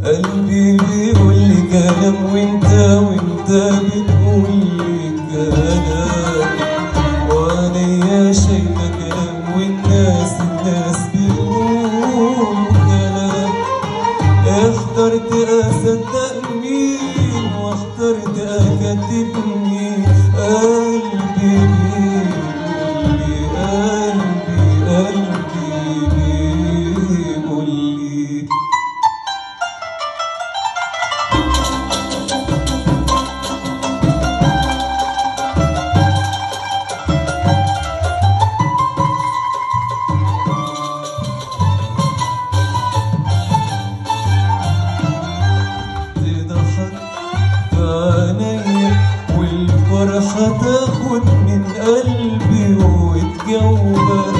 قلبي بيقول لي كلام وانت بتقول لي كلام، وعينيا شايفة كلام والناس بيقولوا كلام. اخترت اصدق مين واخترت اكذب مين؟ قلبي بيقول لي، قلبي بيقول لي. والفرحة تاخد من قلبي وتجوبك،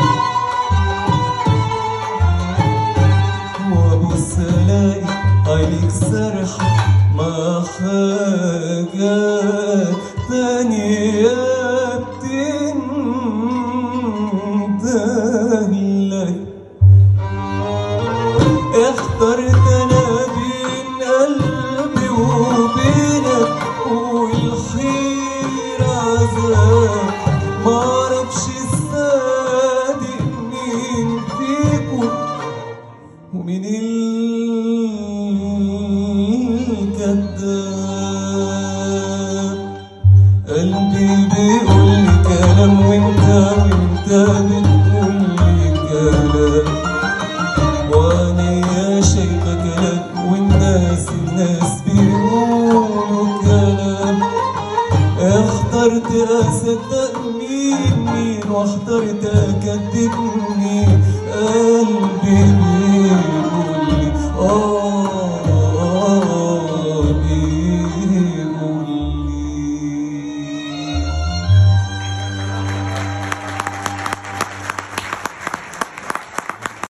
وابص الاقي عينيك سرحة مع حاجات تانية بتندهلك. اخترت انا بين قلبي وبينك والحيرة عذاب، معرفش الصادق مين فيكم ومين الكذاب. قلبي بيقول لي كلام وانت بتقول لي كلام، وعينيا شايفة كلام والناس بيقولوا كلام. اخترت اصدق مين واخترت اكذب مين؟ قلبي